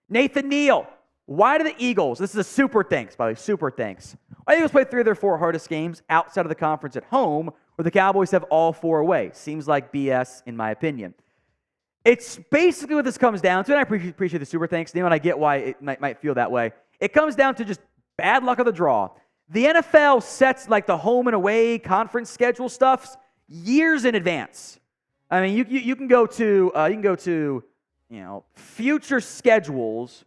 Nathan Neal, why do the Eagles, this is a super thanks, by the way, super thanks. Why do the Eagles play 3 of their 4 hardest games outside of the conference at home, where the Cowboys have all 4 away? Seems like BS, in my opinion. It's basically what this comes down to, and I appreciate the super thanks, Neil, and I get why it might feel that way. It comes down to just bad luck of the draw. The NFL sets like the home and away conference schedule stuff years in advance. I mean, you can go to future schedules.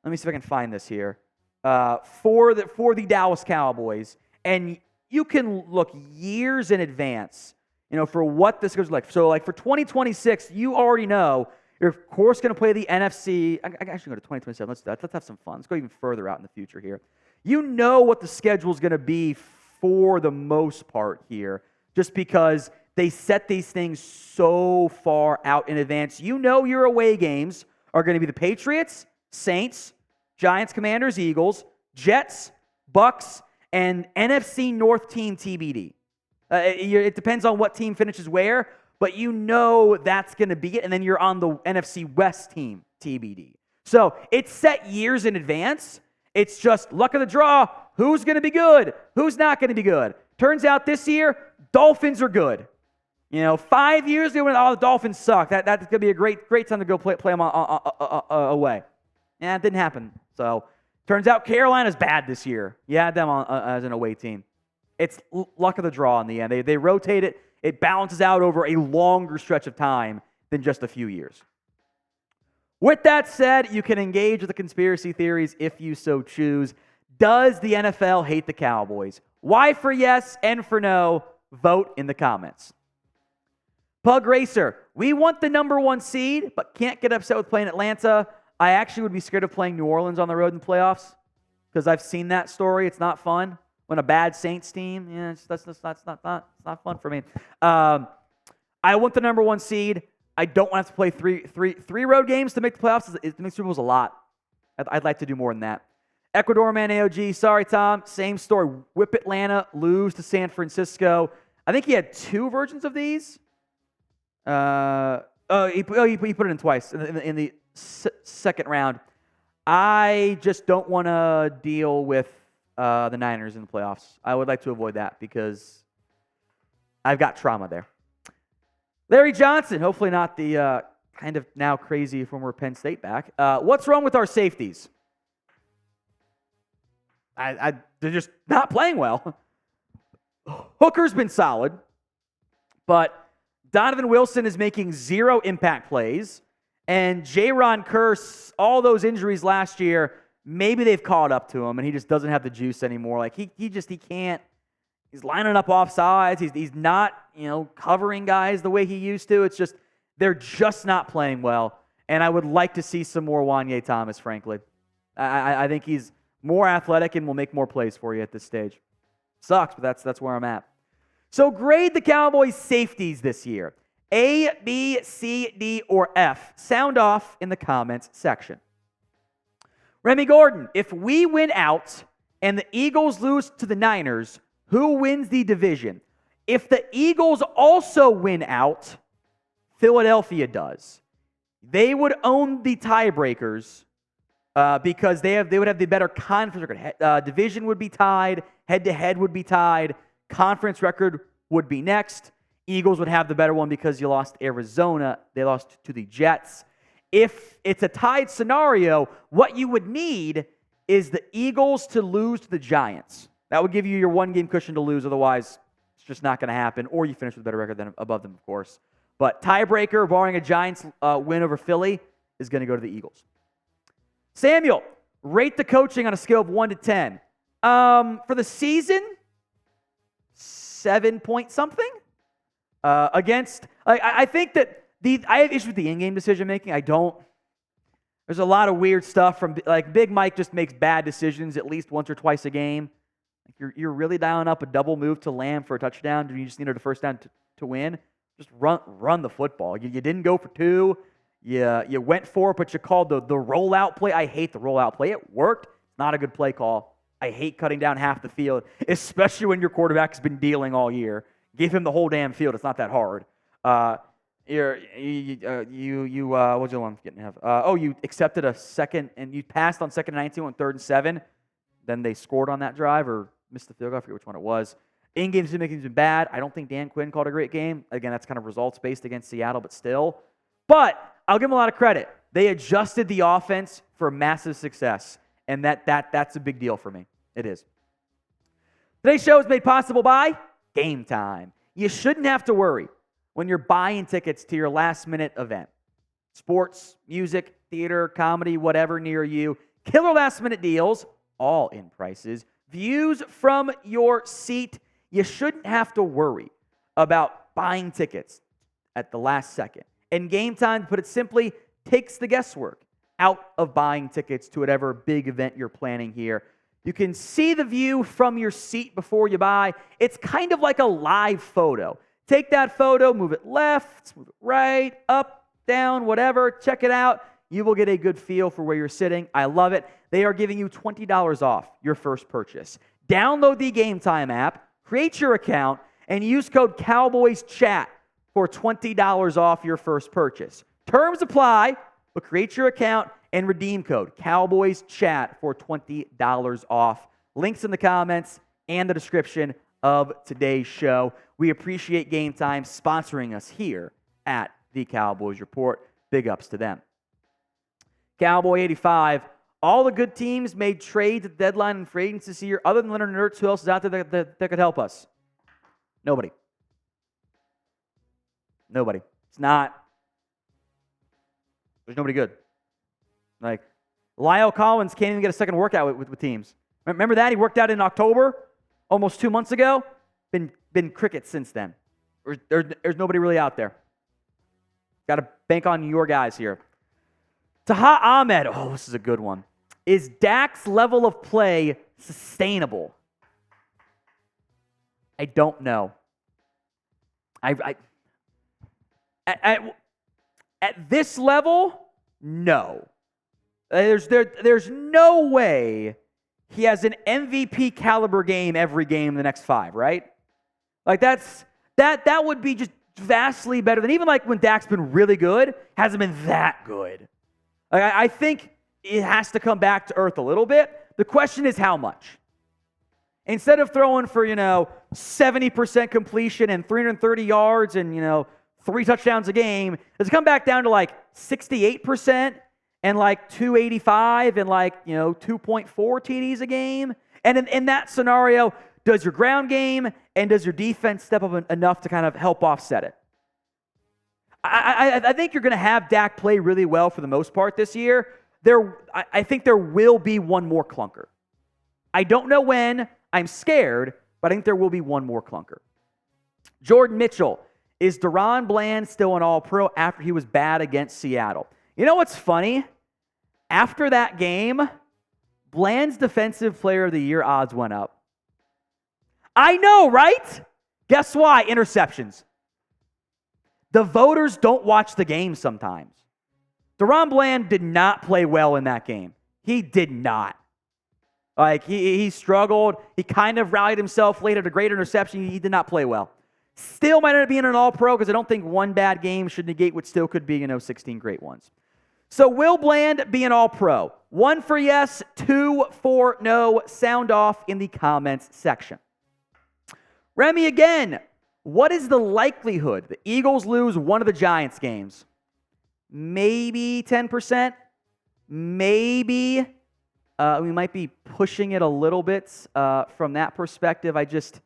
Let me see if I can find this here for the Dallas Cowboys, and you can look years in advance, for what this goes like. So, like for 2026, you already know you're of course going to play the NFC. I actually go to 2027. Let's have some fun. Let's go even further out in the future here. You know what the schedule is going to be for the most part here, just because they set these things so far out in advance. You know your away games are going to be the Patriots, Saints, Giants, Commanders, Eagles, Jets, Bucks, and NFC North team TBD. It depends on what team finishes where, but you know that's going to be it, and then you're on the NFC West team TBD. So it's set years in advance. It's just luck of the draw. Who's going to be good? Who's not going to be good? Turns out this year, Dolphins are good. 5 years ago when the Dolphins suck, that's going to be a great time to go play them away. Yeah, it didn't happen. So turns out Carolina's bad this year. You had them as an away team. It's luck of the draw in the end. They rotate it. It balances out over a longer stretch of time than just a few years. With that said, you can engage with the conspiracy theories if you so choose. Does the NFL hate the Cowboys? Why for yes and for no? Vote in the comments. Pug Racer, we want the number 1 seed, but can't get upset with playing Atlanta. I actually would be scared of playing New Orleans on the road in the playoffs because I've seen that story. It's not fun. When a bad Saints team, that's not fun for me. I want the number 1 seed. I don't want to have to play three road games to make the playoffs. To make Super Bowls a lot. I'd like to do more than that. Ecuador Man AOG, sorry Tom, same story. Whip Atlanta, lose to San Francisco. I think he had 2 versions of these. He put it in twice in the second round. I just don't want to deal with the Niners in the playoffs. I would like to avoid that because I've got trauma there. Larry Johnson, hopefully not the kind of now crazy former Penn State back. What's wrong with our safeties? They're just not playing well. Hooker's been solid, but Donovan Wilson is making 0 impact plays, and Jayron Kearse, all those injuries last year, maybe they've caught up to him, and he just doesn't have the juice anymore. Like he can't. He's lining up off sides. He's not covering guys the way he used to. It's just they're just not playing well, and I would like to see some more Juanyeh Thomas. Frankly, I think he's more athletic and will make more plays for you at this stage. Sucks, but that's where I'm at. So grade the Cowboys safeties this year. A, B, C, D, or F. Sound off in the comments section. Remy Gordon, if we win out and the Eagles lose to the Niners, who wins the division? If the Eagles also win out, Philadelphia does. They would own the tiebreakers because they would have the better conference record. Division would be tied. Head-to-head would be tied. Conference record would be next. Eagles would have the better one because you lost Arizona. They lost to the Jets. If it's a tied scenario, what you would need is the Eagles to lose to the Giants. That would give you your 1-game cushion to lose. Otherwise, it's just not going to happen. Or you finish with a better record than above them, of course. But tiebreaker, barring a Giants win over Philly, is going to go to the Eagles. Samuel, rate the coaching on a scale of 1 to 10. For the season, 7 point something. I think that I have issues with the in-game decision-making. There's a lot of weird stuff from, Big Mike just makes bad decisions at least once or twice a game. You're really dialing up a double move to Lamb for a touchdown. Do you just need a first down to win? Just run the football. You didn't go for 2. You went for it, but you called the rollout play. I hate the rollout play. It worked. It's not a good play call. I hate cutting down half the field, especially when your quarterback has been dealing all year. Give him the whole damn field. It's not that hard. What's the one I'm getting? You accepted a second, and you passed on 2nd and 19 on 3rd and 7. Then they scored on that drive or missed the field goal. I forget which one it was. In-game decision-making has been bad. I don't think Dan Quinn called a great game. Again, that's kind of results-based against Seattle, but still. But I'll give them a lot of credit. They adjusted the offense for massive success, and that's a big deal for me. It is. Today's show is made possible by Game Time. You shouldn't have to worry when you're buying tickets to your last-minute event. Sports, music, theater, comedy, whatever near you. Killer last-minute deals, all in prices. Views from your seat. You shouldn't have to worry about buying tickets at the last second. And Game Time, to put it simply, takes the guesswork out of buying tickets to whatever big event you're planning here. You can see the view from your seat before you buy. It's kind of like a live photo. Take that photo, move it left, move it right, up, down, whatever. Check it out. You will get a good feel for where you're sitting. I love it. They are giving you $20 off your first purchase. Download the Game Time app, create your account, and use code CowboysChat for $20 off your first purchase. Terms apply, but create your account and redeem code CowboysChat for $20 off. Links in the comments and the description of today's show. We appreciate Game Time sponsoring us here at the Cowboys Report. Big ups to them. Cowboy 85. All the good teams made trades at the deadline and free agency this year. Other than Leonard and Ertz, who else is out there that could help us? Nobody. It's not. There's nobody good. Like, Lyle Collins can't even get a second workout with teams. Remember that? He worked out in October, almost 2 months ago. Been crickets since then. There's nobody really out there. Got to bank on your guys here. Taha Ahmed. Oh, this is a good one. Is Dak's level of play sustainable? I don't know. At this level, no. There's no way he has an MVP caliber game every game in the next 5, right? Like that would be just vastly better than even like when Dak's been really good, hasn't been that good. Like I think it has to come back to earth a little bit. The question is how much. Instead of throwing for, 70% completion and 330 yards and, 3 touchdowns a game, does it come back down to like 68% and like 285 and like, 2.4 TDs a game? And in that scenario, does your ground game and does your defense step up enough to kind of help offset it? I think you're going to have Dak play really well for the most part this year. I think there will be one more clunker. I don't know when. I'm scared, but I think there will be one more clunker. Jordan Mitchell. Is Daron Bland still an All-Pro after he was bad against Seattle? You know what's funny? After that game, Bland's Defensive Player of the Year odds went up. I know, right? Guess why? Interceptions. The voters don't watch the game sometimes. Daron Bland did not play well in that game. He did not. Like, he struggled. He kind of rallied himself late at a great interception. He did not play well. Still might not be in an All-Pro because I don't think one bad game should negate what still could be, 16 great ones. So will Bland be an All-Pro? 1 for yes, 2 for no. Sound off in the comments section. Remy again. What is the likelihood the Eagles lose one of the Giants games? Maybe 10%. Maybe. We might be pushing it a little bit from that perspective. It's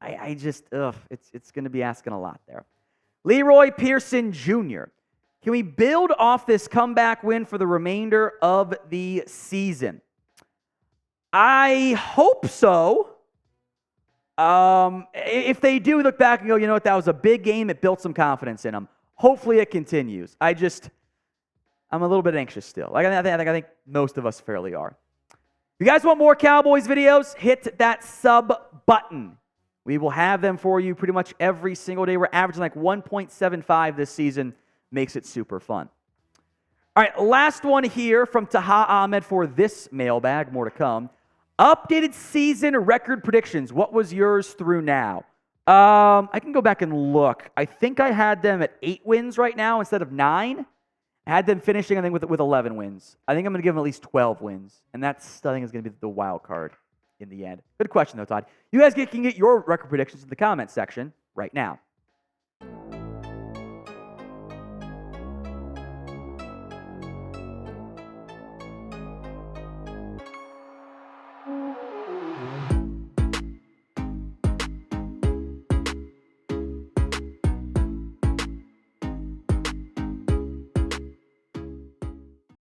going to be asking a lot there. Leroy Pearson Jr. Can we build off this comeback win for the remainder of the season? I hope so. If they do look back and go, that was a big game. It built some confidence in them. Hopefully it continues. I'm a little bit anxious still. I think most of us fairly are. If you guys want more Cowboys videos, hit that sub button. We will have them for you pretty much every single day. We're averaging like 1.75 this season. Makes it super fun. All right, last one here from Taha Ahmed for this mailbag. More to come. Updated season record predictions. What was yours through now? I can go back and look. I think I had them at 8 wins right now instead of 9. I had them finishing, I think, with 11 wins. I think I'm going to give them at least 12 wins. And that's, I think, is going to be the wild card in the end. Good question, though, Todd. You guys can get your record predictions in the comments section right now.